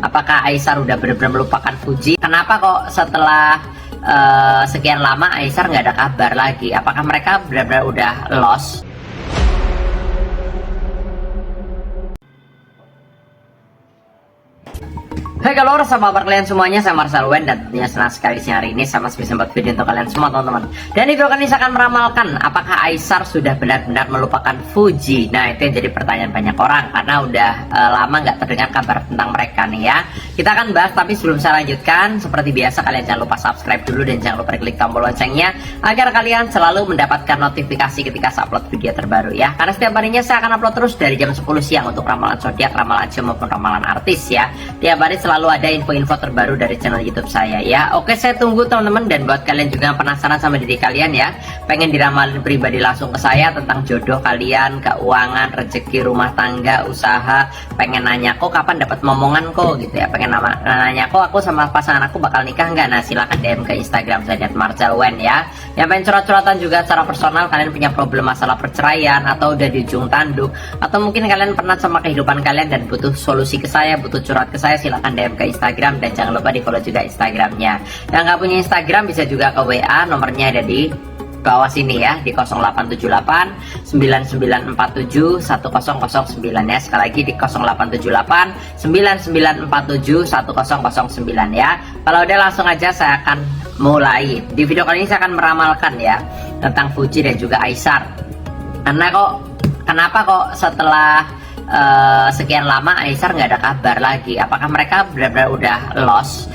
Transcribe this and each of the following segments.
Apakah Aisar udah benar-benar melupakan Fuji? Kenapa kok setelah sekian lama Aisar nggak ada kabar lagi? Apakah mereka benar-benar udah lost? Hai kalau sama kabar kalian semuanya, saya Marcel Wen dan tentunya senang sekali siang hari ini sama bisa buat video untuk kalian semua teman-teman. Dan di video kali ini saya akan meramalkan apakah Aisar sudah benar-benar melupakan Fuji. Nah itu yang jadi pertanyaan banyak orang karena udah lama nggak terdengar kabar tentang mereka nih ya. Kita akan bahas, tapi sebelum saya lanjutkan seperti biasa kalian jangan lupa subscribe dulu dan jangan lupa klik tombol loncengnya agar kalian selalu mendapatkan notifikasi ketika saya upload video terbaru ya. Karena setiap harinya saya akan upload terus dari jam 10 siang untuk ramalan zodiak, ramalan jam maupun ramalan artis ya. Tiap hari selalu ada info-info terbaru dari channel YouTube saya ya. Oke, saya tunggu teman-teman, dan buat kalian juga yang penasaran sama diri kalian ya, pengen diramalin pribadi langsung ke saya tentang jodoh kalian, keuangan, rezeki, rumah tangga, usaha, pengen nanya kok kapan dapat momongan kok gitu ya, pengen nanya kok aku sama pasangan aku bakal nikah nggak, nah silahkan DM ke Instagram saya Marcel Wen ya. Yang pengen curhat-curhatan juga secara personal, kalian punya problem masalah perceraian atau udah di ujung tanduk, atau mungkin kalian pernah sama kehidupan kalian dan butuh solusi ke saya, butuh curhat ke saya, silahkan DM ke Instagram dan jangan lupa di follow juga Instagramnya. Yang nggak punya Instagram bisa juga ke WA, nomornya ada di bawah sini ya, di 0878 9947 1009 ya. Sekali lagi di 0878 9947 1009 ya. Kalau udah langsung aja saya akan mulai. Di video kali ini saya akan meramalkan ya tentang Fuji dan juga Aisar. Kenapa kok setelah sekian lama Aisar nggak ada kabar lagi? Apakah mereka benar-benar udah lost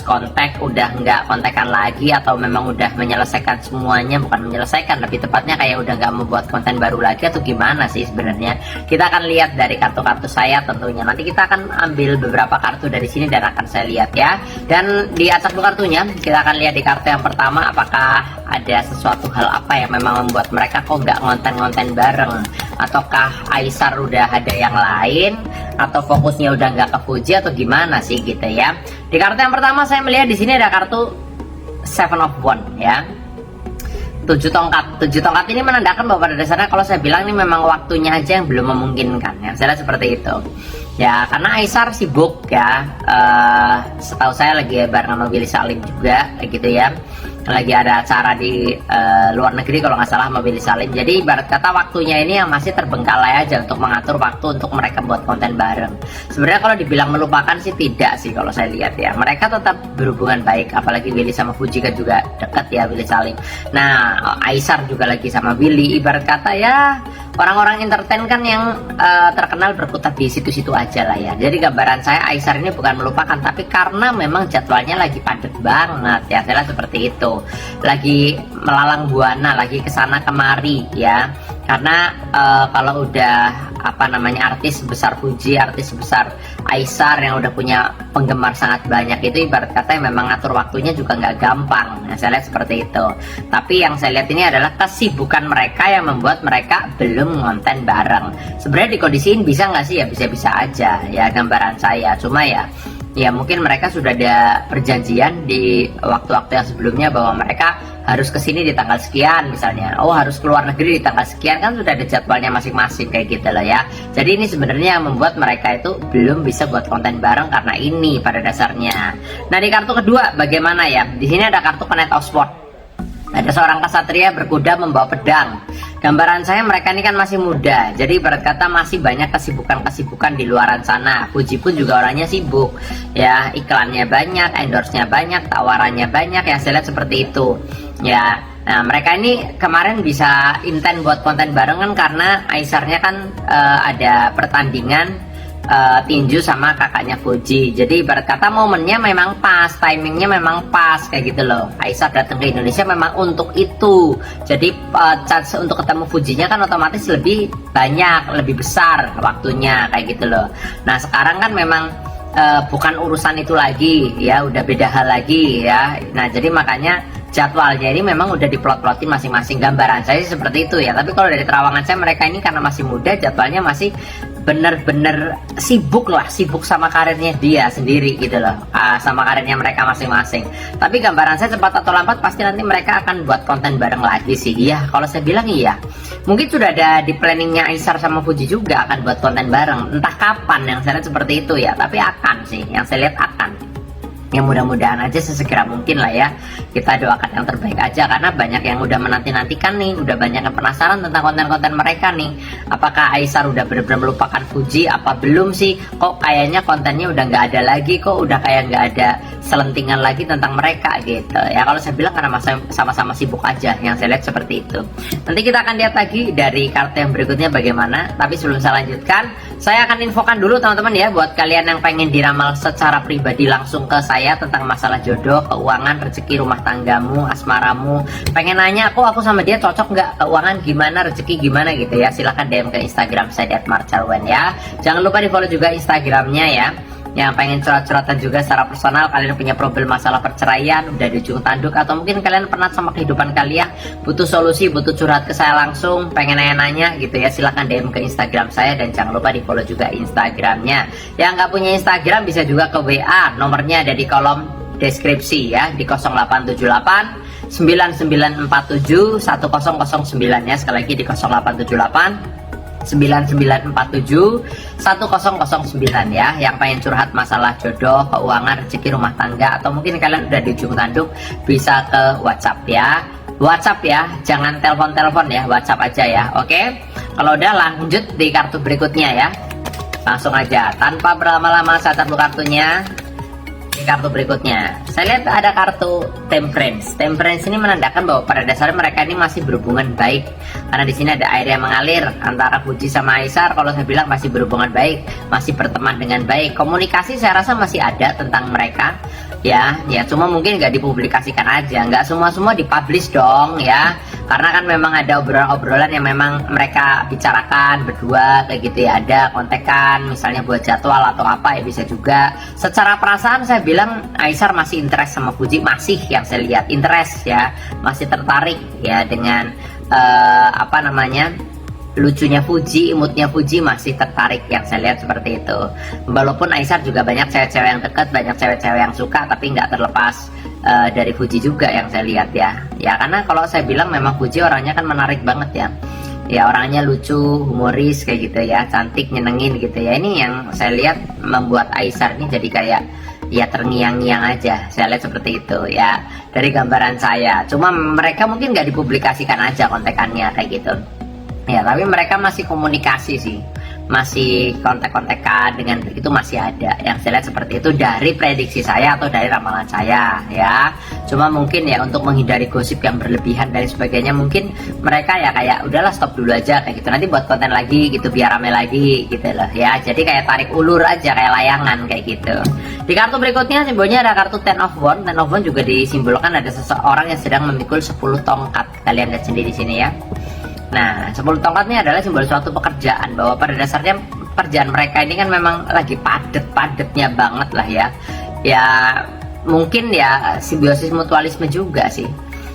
kontak, udah nggak kontekan lagi, atau memang udah menyelesaikan semuanya? Bukan menyelesaikan, lebih tepatnya kayak udah nggak membuat konten baru lagi, atau gimana sih sebenarnya? Kita akan lihat dari kartu-kartu saya tentunya. Nanti kita akan ambil beberapa kartu dari sini dan akan saya lihat ya. Dan di atas kartunya kita akan lihat di kartu yang pertama, apakah ada sesuatu hal apa yang memang membuat mereka kok nggak ngonten-ngonten bareng, ataukah Aisar udah ada yang lain, atau fokusnya udah nggak ke Fuji, atau gimana sih gitu ya. Di kartu yang pertama saya melihat di sini ada kartu Seven of Wands ya, 7 tongkat. 7 tongkat ini menandakan bahwa pada dasarnya kalau saya bilang ini memang waktunya aja yang belum memungkinkan ya, saya lihat seperti itu ya. Karena Aisar sibuk ya, setahu saya lagi bareng sama Willy Salim juga gitu ya, lagi ada acara di luar negeri kalau nggak salah sama Willy Salim. Jadi ibarat kata waktunya ini yang masih terbengkalai aja untuk mengatur waktu untuk mereka buat konten bareng. Sebenarnya kalau dibilang melupakan sih tidak sih kalau saya lihat ya, mereka tetap berhubungan baik, apalagi Willy sama Fuji kan juga dekat ya, Willy Salim. Nah Aisar juga lagi sama Willy, ibarat kata ya orang-orang entertain kan yang terkenal berkutat di situ-situ aja lah ya. Jadi gambaran saya Aisar ini bukan melupakan, tapi karena memang jadwalnya lagi padat banget ya, saya lihat seperti itu, lagi melalang buana, lagi kesana kemari ya. Karena kalau udah artis sebesar Fuji, artis sebesar Aisar yang udah punya penggemar sangat banyak, itu ibarat kata memang ngatur waktunya juga nggak gampang. Nah, saya lihat seperti itu. Tapi yang saya lihat ini adalah kesibukan mereka yang membuat mereka belum ngonten bareng. Sebenarnya dikondisiin bisa nggak sih ya, bisa-bisa aja ya gambaran saya. Cuma ya mungkin mereka sudah ada perjanjian di waktu-waktu yang sebelumnya bahwa mereka harus kesini di tanggal sekian misalnya, oh harus keluar negeri di tanggal sekian, kan sudah ada jadwalnya masing-masing kayak gitu lah ya. Jadi ini sebenarnya yang membuat mereka itu belum bisa buat konten bareng karena ini pada dasarnya. Nah di kartu kedua bagaimana ya? Di sini ada kartu Knight of Swords. Ada seorang kesatria berkuda membawa pedang. Gambaran saya mereka ini kan masih muda, jadi ibarat kata masih banyak kesibukan-kesibukan di luaran sana. Fuji pun juga orangnya sibuk ya, iklannya banyak, endorse-nya banyak, tawarannya banyak ya, saya lihat seperti itu ya. Nah mereka ini kemarin bisa intent buat konten barengan karena Aisarnya kan ada pertandingan tinju sama kakaknya Fuji. Jadi ibarat kata momennya memang pas, timingnya memang pas kayak gitu loh. Aisar datang ke Indonesia memang untuk itu. Jadi chance untuk ketemu Fujinya kan otomatis lebih banyak, lebih besar waktunya kayak gitu loh. Nah sekarang kan memang bukan urusan itu lagi ya, udah beda hal lagi ya. Nah jadi makanya jadwalnya ini memang udah diplot-plotin masing-masing. Gambaran saya sih seperti itu ya, tapi kalau dari terawangan saya, mereka ini karena masih muda, jadwalnya masih bener-bener sibuk lah, sibuk sama karirnya dia sendiri gitu loh, sama karirnya mereka masing-masing. Tapi gambaran saya cepat atau lambat pasti nanti mereka akan buat konten bareng lagi sih. Iya, kalau saya bilang iya, mungkin sudah ada di planningnya Aisar sama Fuji juga akan buat konten bareng, entah kapan, yang saya lihat seperti itu ya. Tapi akan sih, yang saya lihat akan. Ya mudah-mudahan aja sesegera mungkin lah ya, kita doakan yang terbaik aja, karena banyak yang udah menanti-nantikan nih, udah banyak yang penasaran tentang konten-konten mereka nih. Apakah Aisar udah benar-benar melupakan Fuji apa belum sih? Kok kayaknya kontennya udah nggak ada lagi, kok udah kayak nggak ada selentingan lagi tentang mereka gitu ya. Kalau saya bilang karena sama-sama sibuk aja, yang saya lihat seperti itu. Nanti kita akan lihat lagi dari kartu yang berikutnya bagaimana. Tapi sebelum saya lanjutkan, saya akan infokan dulu teman-teman ya, buat kalian yang pengen diramal secara pribadi langsung ke saya tentang masalah jodoh, keuangan, rezeki, rumah tanggamu, asmaramu, pengen nanya aku sama dia cocok nggak, keuangan gimana, rezeki gimana gitu ya, silahkan DM ke Instagram saya @marcelwen ya. Jangan lupa di follow juga Instagramnya ya. Yang pengen curhat-curhatan juga secara personal, kalian punya problem masalah perceraian, udah di ujung tanduk, atau mungkin kalian pernah sama kehidupan kalian, butuh solusi, butuh curhat ke saya langsung, pengen nanya-nanya gitu ya, silahkan DM ke Instagram saya, dan jangan lupa di follow juga Instagramnya. Yang nggak punya Instagram bisa juga ke WA, nomornya ada di kolom deskripsi ya, di 0878 9947 1009 ya, sekali lagi di 0878 9947 1009 ya. Yang pengen curhat masalah jodoh, keuangan, rezeki, rumah tangga, atau mungkin kalian udah di ujung tanduk, bisa ke WhatsApp ya. WhatsApp ya, jangan telepon-telepon ya, WhatsApp aja ya. Oke, kalau udah lanjut di kartu berikutnya ya. Langsung aja tanpa berlama-lama saya taruh kartunya. Kartu berikutnya, saya lihat ada kartu Temperance. Temperance ini menandakan bahwa pada dasarnya mereka ini masih berhubungan baik, karena di sini ada air yang mengalir antara Fuji sama Aisar. Kalau saya bilang masih berhubungan baik, masih berteman dengan baik. Komunikasi saya rasa masih ada tentang mereka ya, cuma mungkin nggak dipublikasikan aja, nggak semua dipublish dong ya, karena kan memang ada obrolan-obrolan yang memang mereka bicarakan berdua kayak gitu ya, ada kontekan misalnya buat jadwal atau apa ya, bisa juga. Secara perasaan saya bilang Aisar masih interest sama Fuji, masih, yang saya lihat interest ya, masih tertarik ya dengan apa namanya, lucunya Fuji, imutnya Fuji, masih tertarik, yang saya lihat seperti itu. Walaupun Aisar juga banyak cewek-cewek yang dekat, banyak cewek-cewek yang suka, tapi nggak terlepas dari Fuji juga yang saya lihat ya. Ya karena kalau saya bilang memang Fuji orangnya kan menarik banget ya. Ya orangnya lucu, humoris kayak gitu ya, cantik, nyenengin gitu ya. Ini yang saya lihat membuat Aisar ini jadi kayak ya terngiang-ngiang aja, saya lihat seperti itu ya dari gambaran saya. Cuma mereka mungkin nggak dipublikasikan aja kontekannya kayak gitu ya, tapi mereka masih komunikasi sih, masih kontek-kontekan dengan begitu, masih ada, yang saya lihat seperti itu dari prediksi saya atau dari ramalan saya ya. Cuma mungkin ya untuk menghindari gosip yang berlebihan dan sebagainya, mungkin mereka ya kayak udahlah stop dulu aja kayak gitu, nanti buat konten lagi gitu biar rame lagi gitu loh ya. Jadi kayak tarik ulur aja, kayak layangan kayak gitu. Di kartu berikutnya simbolnya ada kartu Ten of Wands. Ten of Wands juga disimbolkan ada seseorang yang sedang memikul 10 tongkat. Kalian lihat sendiri di sini ya. Nah, 10 tongkat ini adalah simbol suatu pekerjaan, bahwa pada dasarnya pekerjaan mereka ini kan memang lagi padet-padetnya banget lah ya. Ya mungkin ya simbiosis mutualisme juga sih.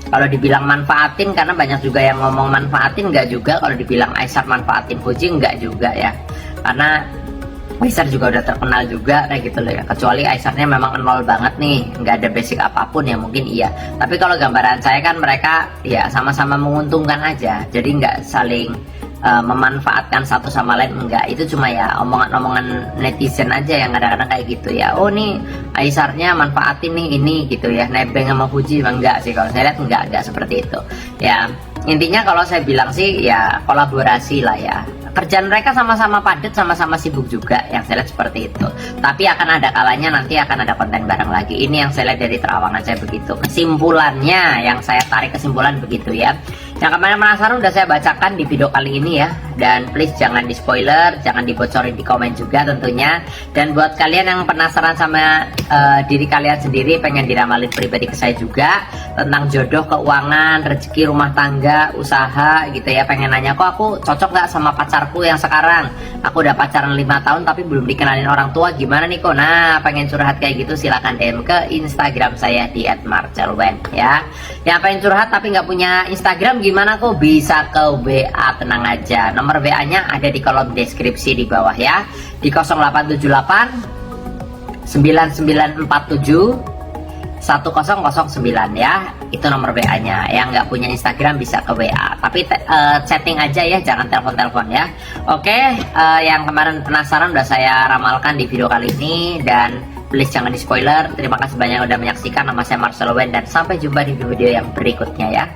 Kalau dibilang manfaatin, karena banyak juga yang ngomong manfaatin, enggak juga. Kalau dibilang Aisar manfaatin Fuji, enggak juga ya. Karena Aisar juga udah terkenal juga kayak gitu loh ya. Kecuali Aisarnya memang nol banget nih, nggak ada basic apapun ya, mungkin iya. Tapi kalau gambaran saya kan mereka ya sama-sama menguntungkan aja, jadi nggak saling memanfaatkan satu sama lain, enggak. Itu cuma ya omongan-omongan netizen aja yang kadang-kadang kayak gitu ya. Oh nih Aisarnya manfaatin nih ini gitu ya, nebeng sama Fuji. Enggak sih, kalau saya lihat enggak seperti itu ya. Intinya kalau saya bilang sih ya kolaborasi lah ya. Kerjaan mereka sama-sama padat, sama-sama sibuk juga, yang saya lihat seperti itu. Tapi akan ada kalanya nanti akan ada konten bareng lagi. Ini yang saya lihat dari terawangan saya begitu. Kesimpulannya, yang saya tarik kesimpulan begitu ya. Yang kemarin penasaran udah saya bacakan di video kali ini ya. Dan please jangan di spoiler, jangan dibocorin di komen juga tentunya. Dan buat kalian yang penasaran sama diri kalian sendiri, pengen diramalin pribadi ke saya juga tentang jodoh, keuangan, rezeki, rumah tangga, usaha gitu ya. Pengen nanya, kok aku cocok gak sama pacarku yang sekarang? Aku udah pacaran 5 tahun tapi belum dikenalin orang tua, gimana nih kok? Nah, pengen curhat kayak gitu silahkan DM ke Instagram saya di @marcelwen ya. Yang pengen curhat tapi nggak punya Instagram gimana kok? Bisa ke WA, tenang aja. Nomor WA-nya ada di kolom deskripsi di bawah ya. Di 0878 9947 1009 ya. Itu nomor WA-nya. Yang nggak punya Instagram bisa ke WA. Tapi chatting aja ya, jangan telepon-telepon ya. Oke, yang kemarin penasaran udah saya ramalkan di video kali ini, dan please jangan di spoiler. Terima kasih banyak udah menyaksikan. Nama saya Marcelwen dan sampai jumpa di video yang berikutnya ya.